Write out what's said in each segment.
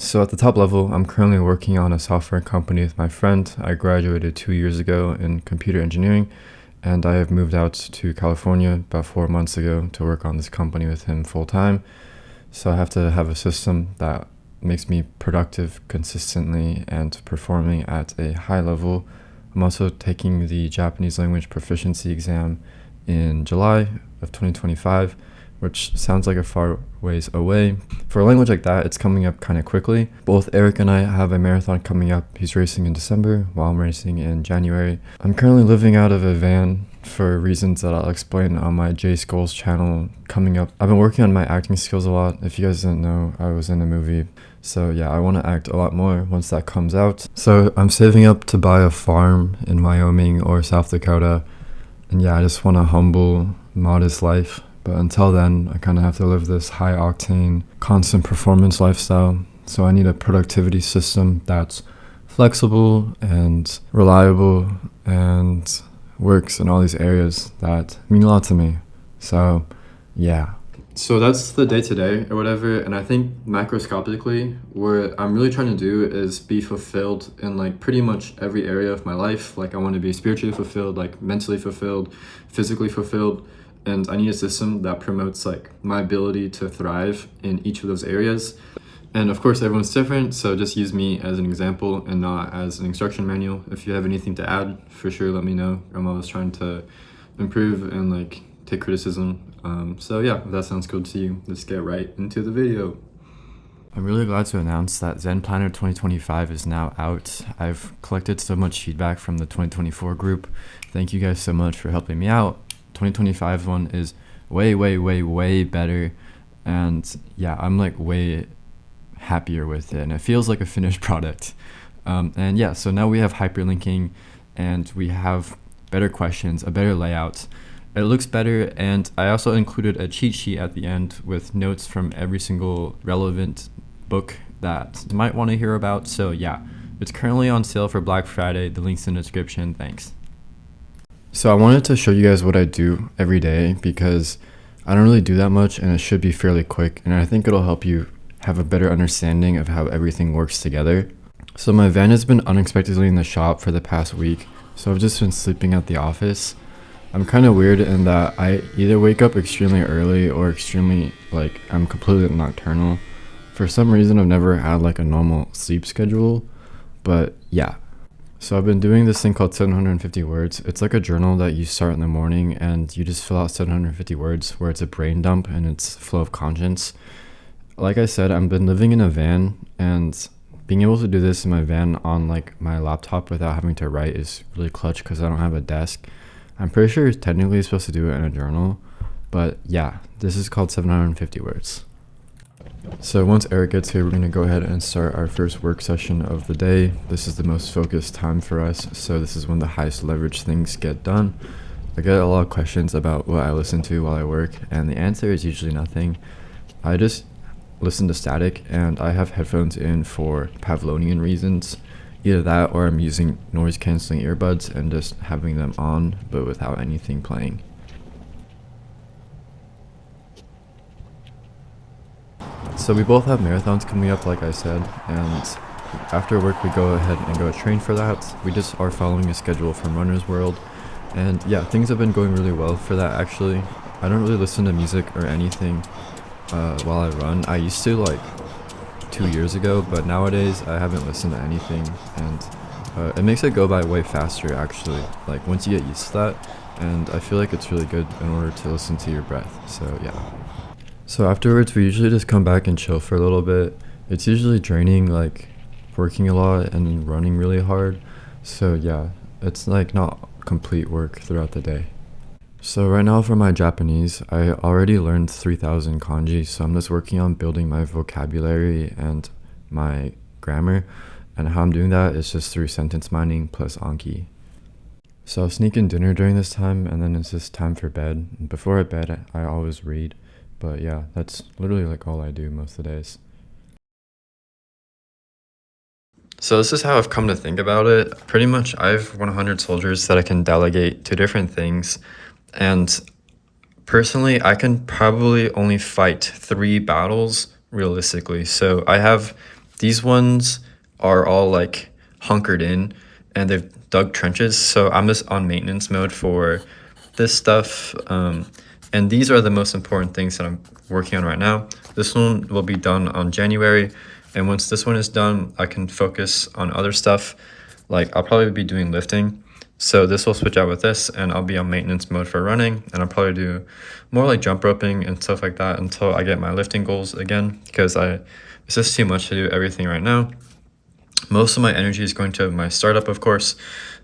So at the top level, I'm currently working on a software company with my friend. I graduated 2 years ago in computer engineering, and I have moved out to California about 4 months ago to work on this company with him full time. So I have to have a system that makes me productive consistently and performing at a high level. I'm also taking the Japanese language proficiency exam in July of 2025, which sounds like a far ways away. For a language like that, it's coming up kind of quickly. Both Eric and I have a marathon coming up. He's racing in December while I'm racing in January. I'm currently living out of a van for reasons that I'll explain on my jvscholz channel coming up. I've been working on my acting skills a lot. If you guys didn't know, I was in a movie. So yeah, I want to act a lot more once that comes out. So I'm saving up to buy a farm in Wyoming or South Dakota. And yeah, I just want a humble, modest life. But until then, I kind of have to live this high octane, constant performance lifestyle. So I need a productivity system that's flexible and reliable and works in all these areas that mean a lot to me. So yeah. So that's the day to day or whatever. And I think macroscopically, what I'm really trying to do is be fulfilled in like pretty much every area of my life. Like I want to be spiritually fulfilled, like mentally fulfilled, physically fulfilled. And I need a system that promotes like my ability to thrive in each of those areas. And of course, everyone's different, so just use me as an example and not as an instruction manual. If you have anything to add, for sure, let me know. I'm always trying to improve and like take criticism. So yeah, if that sounds good to you, let's get right into the video. I'm really glad to announce that Zen Planner 2025 is now out. I've collected so much feedback from the 2024 group. Thank you guys so much for helping me out. 2025 one is way better, and yeah, I'm like way happier with it, and it feels like a finished product. And yeah, so now we have hyperlinking, and we have better questions, a better layout. It looks better, and I also included a cheat sheet at the end with notes from every single relevant book that you might want to hear about. So yeah, it's currently on sale for Black Friday. The link's in the description. Thanks. So I wanted to show you guys what I do every day because I don't really do that much, and it should be fairly quick, and I think it'll help you have a better understanding of how everything works together. So my van has been unexpectedly in the shop for the past week, so I've just been sleeping at the office. I'm kind of weird in that I either wake up extremely early or extremely, like, I'm completely nocturnal. For some reason, I've never had like a normal sleep schedule, but yeah. So I've been doing this thing called 750 words. It's like a journal that you start in the morning and you just fill out 750 words where it's a brain dump and it's flow of conscience. Like I said, I've been living in a van, and being able to do this in my van on like my laptop without having to write is really clutch because I don't have a desk. I'm pretty sure technically you're supposed to do it in a journal, but yeah, this is called 750 words. So once Eric gets here, we're going to go ahead and start our first work session of the day. This is the most focused time for us, so this is when the highest leverage things get done. I get a lot of questions about what I listen to while I work, and the answer is usually nothing. I just listen to static, and I have headphones in for Pavlovian reasons. Either that or I'm using noise cancelling earbuds and just having them on, but without anything playing. So we both have marathons coming up, like I said, and after work we go ahead and go train for that. We just are following a schedule from Runner's World, and yeah, things have been going really well for that actually. I don't really listen to music or anything while I run. I used to like 2 years ago, but nowadays I haven't listened to anything, and it makes it go by way faster actually, like once you get used to that, and I feel like it's really good in order to listen to your breath, so yeah. So afterwards, we usually just come back and chill for a little bit. It's usually draining, like working a lot and running really hard. So yeah, it's like not complete work throughout the day. So right now for my Japanese, I already learned 3,000 kanji. So I'm just working on building my vocabulary and my grammar. And how I'm doing that is just through sentence mining plus Anki. So I'll sneak in dinner during this time, and then it's just time for bed. And before I bed, I always read. But yeah, that's literally like all I do most of the days. So this is how I've come to think about it. Pretty much I have 100 soldiers that I can delegate to different things. And personally, I can probably only fight 3 battles realistically. So I have These ones are all like hunkered in and they've dug trenches. So I'm just on maintenance mode for this stuff. And these are the most important things that I'm working on right now. This one will be done on January. And once this one is done, I can focus on other stuff. Like I'll probably be doing lifting. So this will switch out with this and I'll be on maintenance mode for running, and I'll probably do more like jump roping and stuff like that until I get my lifting goals again, because it's just too much to do everything right now. Most of my energy is going to my startup, of course,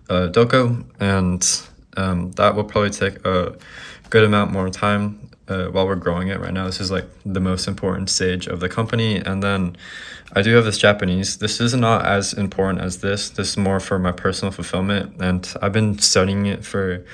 Doko, and that will probably take a good amount more time while we're growing it right now. This is like the most important stage of the company. And then I do have this Japanese. This is not as important as this. This is more for my personal fulfillment. And I've been studying it for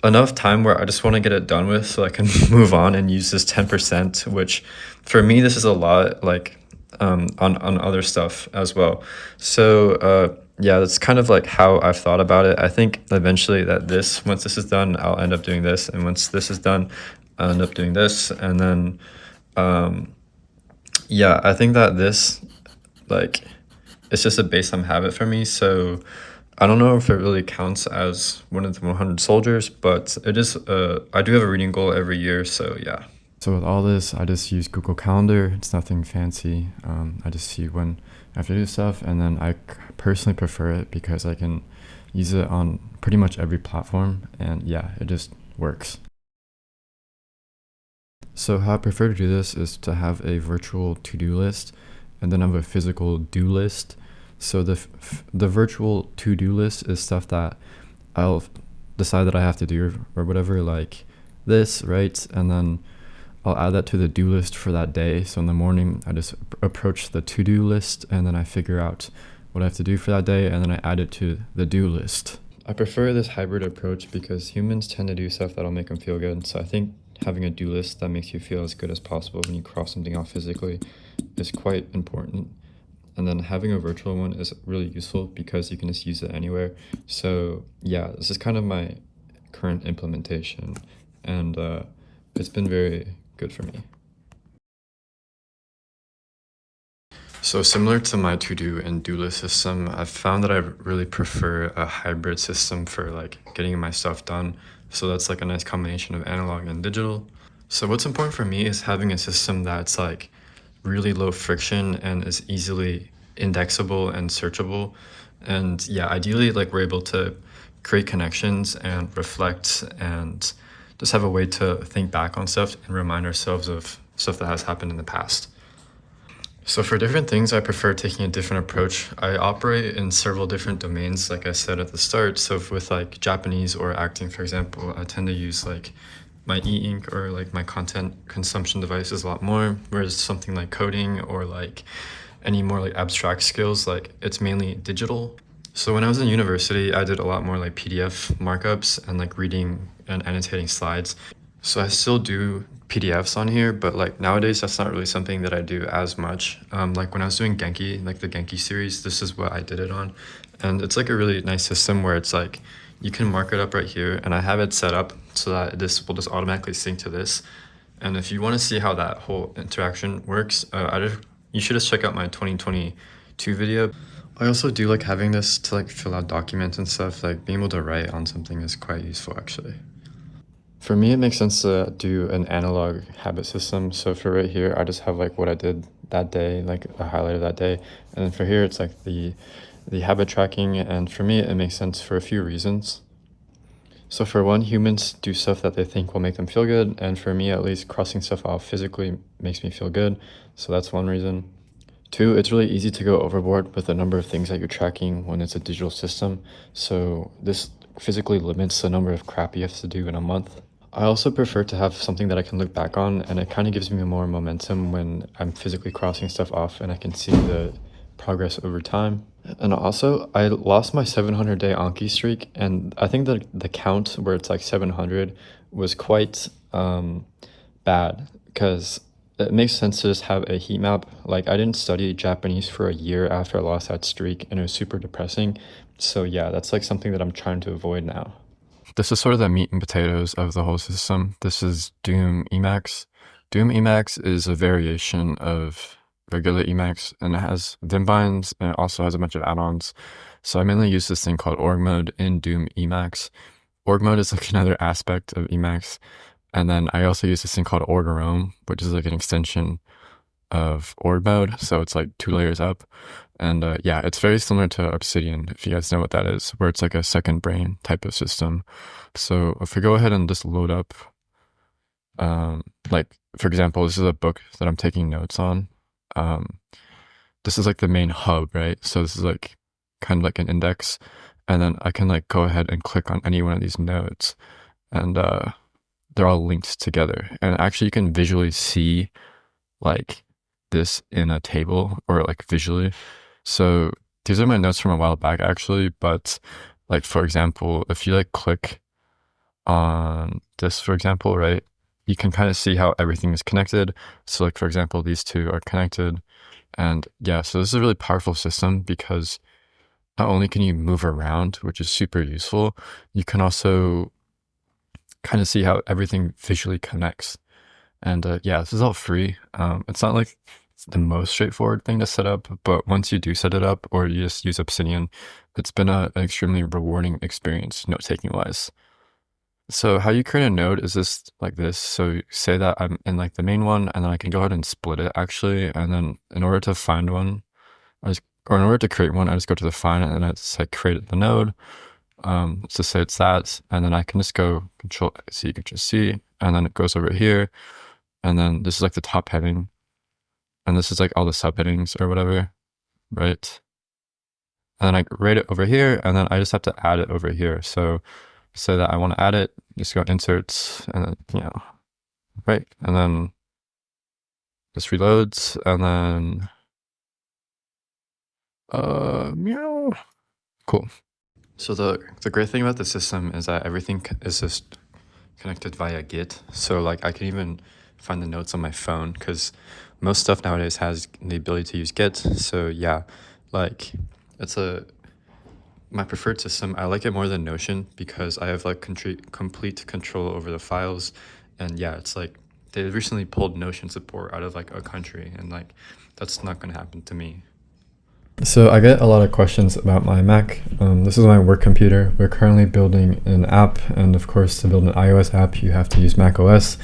enough time where I just want to get it done with so I can move on and use this 10%, which for me, this is a lot, like on other stuff as well. So yeah, that's kind of like how I've thought about it. I think eventually that once this is done, I'll end up doing this. And once this is done, I'll end up doing this. And then, yeah, I think that this, like, it's just a baseline habit for me. So I don't know if it really counts as one of the 100 soldiers, but it is, I do have a reading goal every year. So yeah. So with all this, I just use Google Calendar. It's nothing fancy. I just see when I have to do stuff, and then I personally prefer it because I can use it on pretty much every platform, and yeah, it just works. So how I prefer to do this is to have a virtual to-do list, and then I have a physical do list. So the virtual to-do list is stuff that I'll decide that I have to do or whatever, like this, right? And then I'll add that to the do list for that day. So in the morning, I just approach the to-do list, and then I figure out what I have to do for that day, and then I add it to the do list. I prefer this hybrid approach because humans tend to do stuff that'll make them feel good. So I think having a do list that makes you feel as good as possible when you cross something off physically is quite important. And then having a virtual one is really useful because you can just use it anywhere. So yeah, this is kind of my current implementation, and it's been very good for me. So similar to my to-do and do list system, I've found that I really prefer a hybrid system for like getting my stuff done. So that's like a nice combination of analog and digital. So what's important for me is having a system that's like really low friction and is easily indexable and searchable. And yeah, ideally like we're able to create connections and reflect and just have a way to think back on stuff and remind ourselves of stuff that has happened in the past. So for different things, I prefer taking a different approach. I operate in several different domains, like I said at the start. So with like Japanese or acting, for example, I tend to use like my e-ink or like my content consumption devices a lot more, whereas something like coding or like any more like abstract skills, like it's mainly digital. So when I was in university, I did a lot more like PDF markups and like reading and annotating slides. So I still do PDFs on here, but like nowadays that's not really something that I do as much. Like when I was doing Genki, like the Genki series, this is what I did it on. And it's like a really nice system where it's like you can mark it up right here, and I have it set up so that this will just automatically sync to this. And if you want to see how that whole interaction works, you should just check out my 2022 video. I also do like having this to like fill out documents and stuff. Like being able to write on something is quite useful actually. For me, it makes sense to do an analog habit system. So for right here, I just have like what I did that day, like a highlight of that day. And then for here, it's like the habit tracking. And for me, it makes sense for a few reasons. So for one, humans do stuff that they think will make them feel good. And for me, at least, crossing stuff off physically makes me feel good. So that's one reason. Two, it's really easy to go overboard with the number of things that you're tracking when it's a digital system. So this physically limits the number of crap you have to do in a month. I also prefer to have something that I can look back on, and it kind of gives me more momentum when I'm physically crossing stuff off and I can see the progress over time. And also, I lost my 700-day Anki streak, and I think that the count where it's like 700 was quite bad, because it makes sense to just have a heat map. Like I didn't study Japanese for a year after I lost that streak, and it was super depressing. So yeah, that's like something that I'm trying to avoid now. This is sort of the meat and potatoes of the whole system. This is Doom Emacs. Doom Emacs is a variation of regular Emacs, and it has Vim binds, and it also has a bunch of add-ons. So I mainly use this thing called org mode in Doom Emacs. Org mode is like another aspect of Emacs. And then I also use this thing called org-arome, which is like an extension of org mode. So it's like 2 layers up. And yeah, it's very similar to Obsidian, if you guys know what that is, where it's like a second brain type of system. So if we go ahead and just load up, like, for example, this is a book that I'm taking notes on. This is like the main hub, right? So this is like kind of like an index. And then I can like go ahead and click on any one of these nodes, and they're all linked together. And actually you can visually see like this in a table, or like visually. So these are my notes from a while back actually, but like, for example, if you like click on this, for example, right, you can kind of see how everything is connected. So like, for example, these two are connected. And yeah, so this is a really powerful system because not only can you move around, which is super useful, you can also kind of see how everything visually connects. And yeah, this is all free. It's not like the most straightforward thing to set up, but once you do set it up, or you just use Obsidian, it's been an extremely rewarding experience note-taking wise. So how you create a node is this like this. So say that I'm in like the main one, and then I can go ahead and split it actually. And then in order to find one, or in order to create one, I just go to the find, and then it's like create the node. Let's just say it's that, and then I can just go Control C, you can just see, and then it goes over here, and then this is like the top heading, and this is like all the subheadings or whatever, right? And then I rate it over here, and then I just have to add it over here. So say that I want to add it, just go inserts, and then, you know, right, and then this reloads, and then meow. Cool. So the great thing about the system is that everything is just connected via Git. So like I can even find the notes on my phone, because most stuff nowadays has the ability to use Git. So yeah, like it's my preferred system. I like it more than Notion because I have like complete control over the files. And yeah, it's like they recently pulled Notion support out of like a country, and like that's not going to happen to me. So I get a lot of questions about my Mac. This is my work computer. We're currently building an app, and of course to build an iOS app you have to use Mac OS.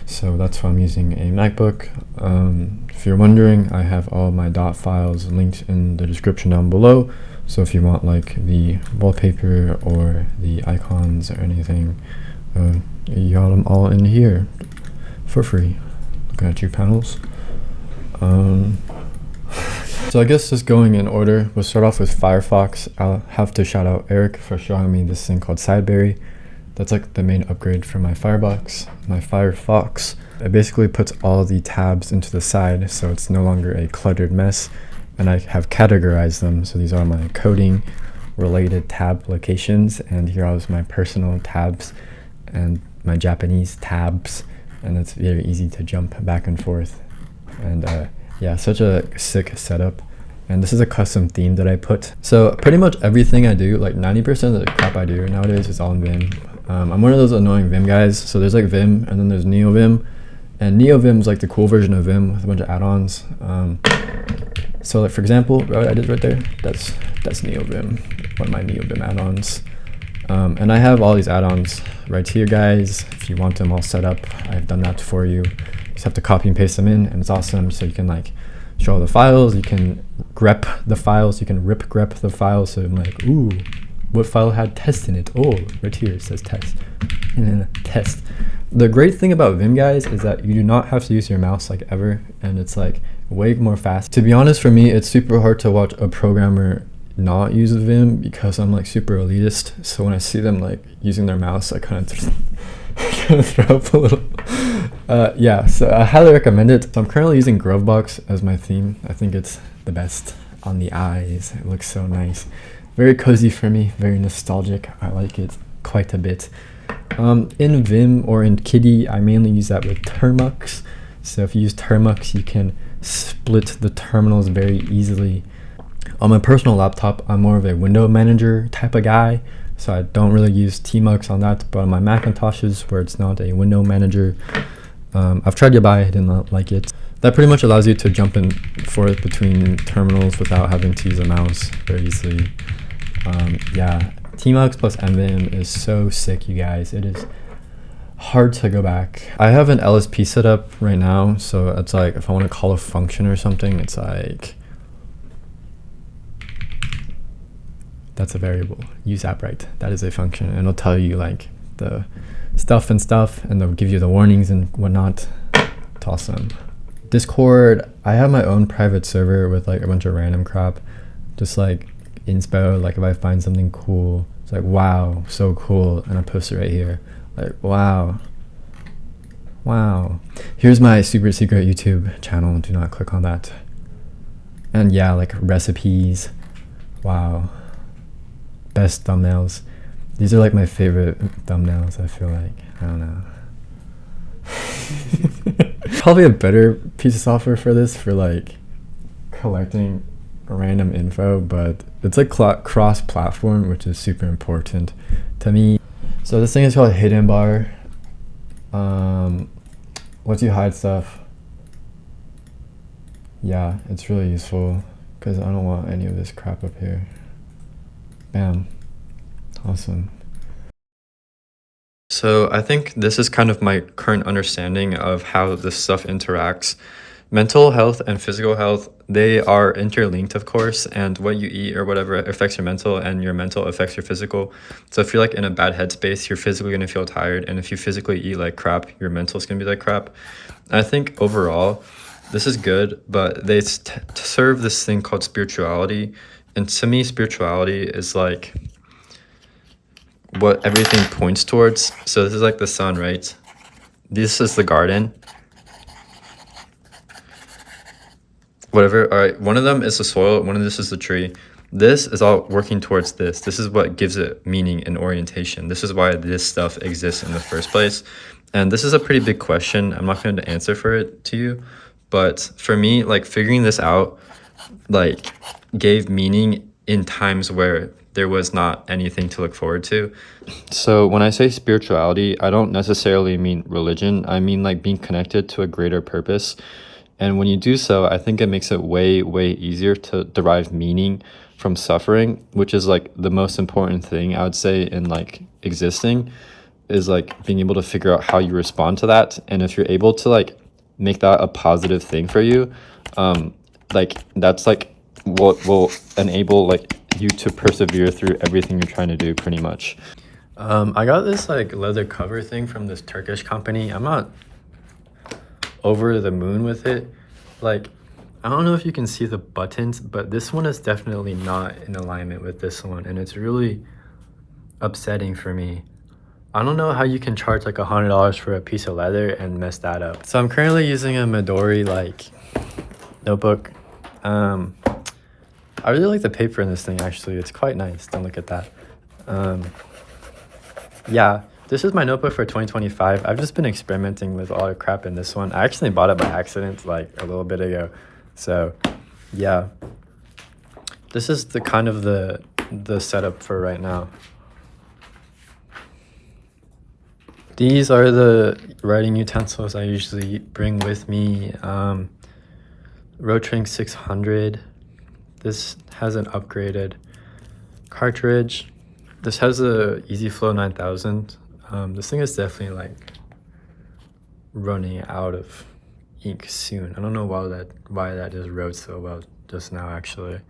So that's why I'm using a MacBook. If you're wondering, I have all my dot files linked in the description down below. So if you want like the wallpaper or the icons or anything, you got them all in here for free. Looking at your panels. So I guess just going in order, we'll start off with Firefox. I'll have to shout out Eric for showing me this thing called Sideberry. That's like the main upgrade for my Firefox. It basically puts all the tabs into the side, so it's no longer a cluttered mess. And I have categorized them. So these are my coding related tab locations, and here are my personal tabs and my Japanese tabs. And it's very easy to jump back and forth. And yeah, such a sick setup. And this is a custom theme that I put. So pretty much everything I do, like 90% of the crap I do nowadays is all in Vim. I'm one of those annoying Vim guys. So there's like Vim, and then there's NeoVim. And NeoVim is like the cool version of Vim with a bunch of add-ons. So like for example, what I did right there, that's NeoVim, one of my NeoVim add-ons. And I have all these add-ons right here, guys. If you want them all set up, I've done that for you. Just have to copy and paste them in, and it's awesome. So you can like show all the files, you can grep the files, you can rip grep the files. So I'm like, ooh, what file had test in it? Oh, right here it says test, and then test. The great thing about Vim, guys, is that you do not have to use your mouse like ever, and it's like way more fast. To be honest, for me, it's super hard to watch a programmer not use Vim because I'm like super elitist. So when I see them like using their mouse, I kind of throw up a little. Yeah, so I highly recommend it. So I'm currently using Grovebox as my theme. I think it's the best on the eyes. It looks so nice. Very cozy for me, very nostalgic. I like it quite a bit. In Vim or in Kitty, I mainly use that with Termux. So if you use Termux, you can split the terminals very easily. On my personal laptop, I'm more of a window manager type of guy. So I don't really use Tmux on that, but on my Macintoshes where it's not a window manager, I've tried to buy it, I did not like it. That pretty much allows you to jump and forth between terminals without having to use a mouse very easily. Yeah, Tmux plus MVim is so sick, you guys. It is hard to go back. I have an LSP set up right now, so it's like if I want to call a function or something, it's like that's a variable. Use app right. That is a function, and it'll tell you like the stuff, and they'll give you the warnings and whatnot. It's awesome. Discord, I have my own private server with like a bunch of random crap, just like inspo. Like if I find something cool, it's like wow, so cool, and I post it right here. Like wow. Here's my super secret YouTube channel. Do not click on that. And yeah, like recipes. Wow. Best thumbnails. These are like my favorite thumbnails. I feel like I don't know. Probably a better piece of software for this, for like collecting random info, but it's like cross-platform, which is super important to me. So this thing is called hidden bar. Lets you hide stuff. Yeah, it's really useful because I don't want any of this crap up here. Bam. Awesome. So I think this is kind of my current understanding of how this stuff interacts. Mental health and physical health, they are interlinked, of course, and what you eat or whatever affects your mental, and your mental affects your physical. So if you're like in a bad headspace, you're physically going to feel tired, and if you physically eat like crap, your mental is going to be like crap. I think overall, this is good, but they serve this thing called spirituality, and to me, spirituality is like what everything points towards. So this is like the sun, right? This is the garden. Whatever. All right, one of them is the soil, one of this is the tree. This is all working towards this. This is what gives it meaning and orientation. This is why this stuff exists in the first place. And this is a pretty big question. I'm not going to answer for it to you, but for me, like figuring this out like gave meaning in times where there was not anything to look forward to. So when I say spirituality, I don't necessarily mean religion. I mean like being connected to a greater purpose. And when you do so, I think it makes it way, way easier to derive meaning from suffering, which is like the most important thing I would say in like existing, is like being able to figure out how you respond to that. And if you're able to like make that a positive thing for you, like that's like what will enable like you to persevere through everything you're trying to do, pretty much. I got this like leather cover thing from this Turkish company. I'm not over the moon with it. Like, I don't know if you can see the buttons, but this one is definitely not in alignment with this one, and it's really upsetting for me. I don't know how you can charge like $100 for a piece of leather and mess that up. So I'm currently using a Midori like notebook. I really like the paper in this thing, actually. It's quite nice. Don't look at that. Yeah, this is my notebook for 2025. I've just been experimenting with a lot of crap in this one. I actually bought it by accident like a little bit ago. So yeah, this is the kind of the setup for right now. These are the writing utensils I usually bring with me. Rotring 600. This has an upgraded cartridge. This has a EasyFlow 9000. This thing is definitely like running out of ink soon. I don't know why that just wrote so well just now, actually.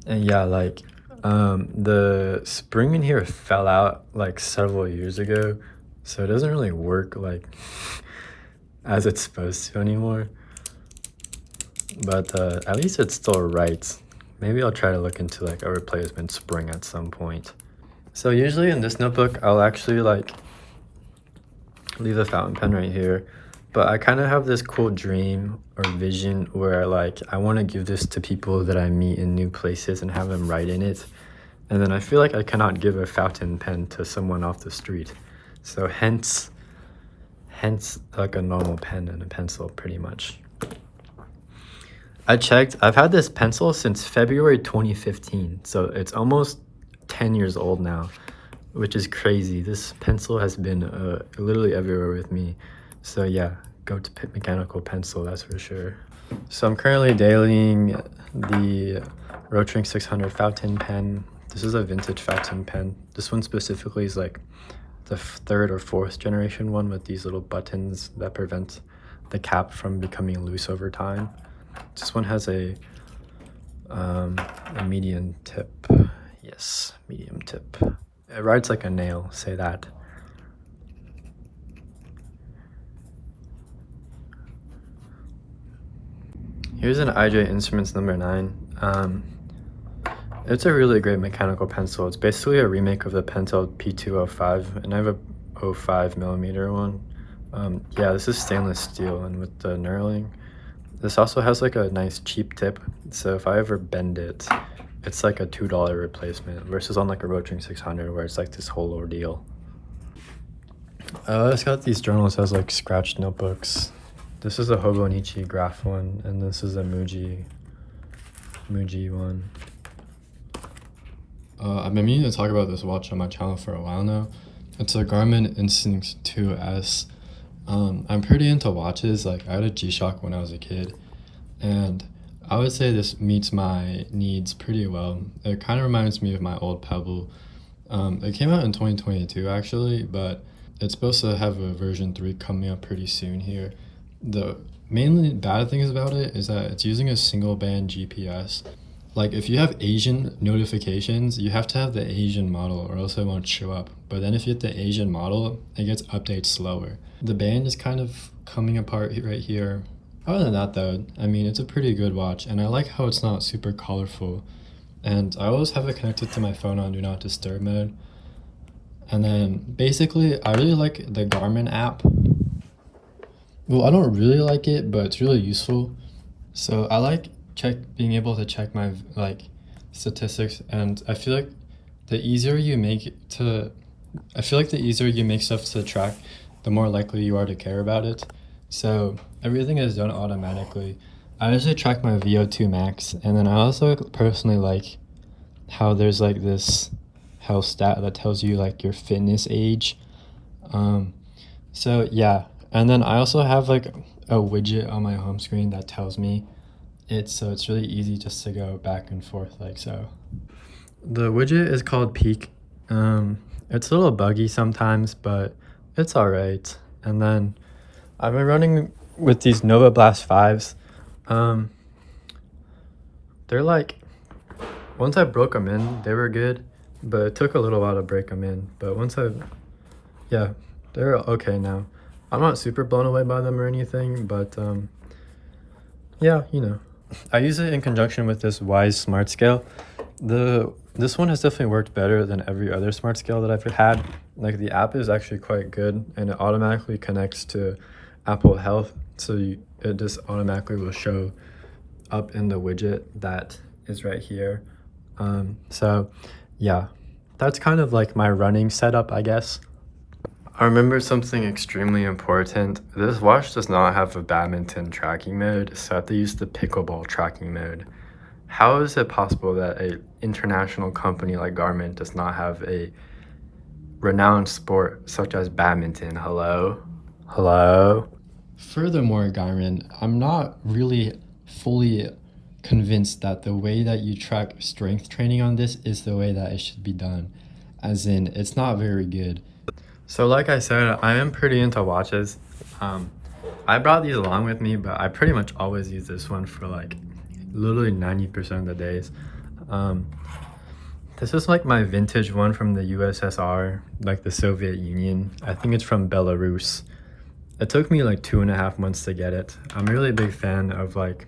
And yeah, like the spring in here fell out like several years ago, so it doesn't really work like as it's supposed to anymore. But at least it still writes. Maybe I'll try to look into like a replacement spring at some point. So usually in this notebook, I'll actually like leave a fountain pen right here. But I kind of have this cool dream or vision where like I want to give this to people that I meet in new places and have them write in it. And then I feel like I cannot give a fountain pen to someone off the street. So hence like a normal pen and a pencil, pretty much. I checked, I've had this pencil since February 2015. So it's almost 10 years old now, which is crazy. This pencil has been literally everywhere with me. So yeah, go to mechanical pencil, that's for sure. So I'm currently dailying the Rotring 600 fountain pen. This is a vintage fountain pen. This one specifically is like the third or fourth generation one with these little buttons that prevent the cap from becoming loose over time. This one has a medium tip. Yes, medium tip. It rides like a nail, say that. Here's an IJ Instruments number 9. It's a really great mechanical pencil. It's basically a remake of the Pentel P205, and I have a 05 millimeter one. Yeah, this is stainless steel, and with the knurling, this also has like a nice cheap tip. So if I ever bend it, it's like a $2 replacement versus on like a Rotring 600 where it's like this whole ordeal. It's got these journals as like scratched notebooks. This is a Hobonichi graph one, and this is a Muji one. I've been meaning to talk about this watch on my channel for a while now. It's a Garmin Instinct 2S. I'm pretty into watches. Like, I had a G-Shock when I was a kid, and I would say this meets my needs pretty well. It kind of reminds me of my old Pebble. It came out in 2022 actually, but it's supposed to have a version 3 coming up pretty soon here. The mainly bad things about it is that it's using a single band GPS. Like, if you have Asian notifications, you have to have the Asian model or else it won't show up. But then if you hit the Asian model, it gets updates slower. The band is kind of coming apart right here. Other than that though, I mean, it's a pretty good watch, and I like how it's not super colorful. And I always have it connected to my phone on Do Not Disturb mode. And then basically, I really like the Garmin app. Well, I don't really like it, but it's really useful. So I like being able to check my like statistics, and I feel like the easier you make stuff to track, the more likely you are to care about it. So everything is done automatically. I usually track my VO2 max, and then I also personally like how there's like this health stat that tells you like your fitness age. So yeah, and then I also have like a widget on my home screen that tells me so it's really easy just to go back and forth like so. The widget is called Peak. It's a little buggy sometimes, but it's all right. And then I've been running with these Nova Blast 5s. They're like, once I broke them in, they were good, but it took a little while to break them in. But yeah, they're okay now. I'm not super blown away by them or anything, but yeah, you know. I use it in conjunction with this Wise Smart Scale. This one has definitely worked better than every other smart scale that I've had. Like, the app is actually quite good, and it automatically connects to Apple Health, so it just automatically will show up in the widget that is right here. So yeah, that's kind of like my running setup, I guess. I remember something extremely important. This watch does not have a badminton tracking mode, so I have to use the pickleball tracking mode. How is it possible that an international company like Garmin does not have a renowned sport such as badminton? Hello? Furthermore, Garmin, I'm not really fully convinced that the way that you track strength training on this is the way that it should be done. As in, it's not very good. So like I said, I am pretty into watches. I brought these along with me, but I pretty much always use this one for like literally 90% of the days. This is like my vintage one from the USSR, like the Soviet Union. I think it's from Belarus. It took me like 2.5 months to get it. I'm a really big fan of like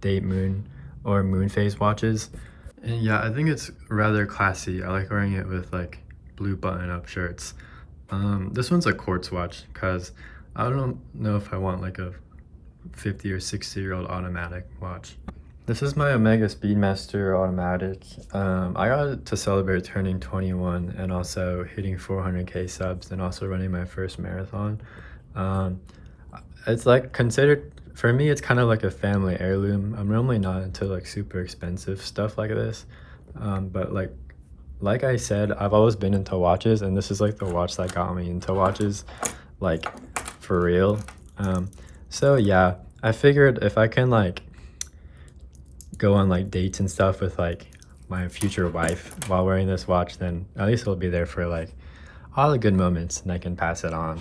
date moon or moon phase watches. And yeah, I think it's rather classy. I like wearing it with like blue button-up shirts. This one's a quartz watch because I don't know if I want like a 50 or 60-year-old automatic watch. This is my Omega Speedmaster automatic. I got it to celebrate turning 21 and also hitting 400k subs and also running my first marathon. It's like considered, for me, it's kind of like a family heirloom. I'm normally not into like super expensive stuff like this, but like I said, I've always been into watches, and this is like the watch that got me into watches, like for real. So yeah, I figured if I can like go on like dates and stuff with like my future wife while wearing this watch, then at least it'll be there for like all the good moments and I can pass it on.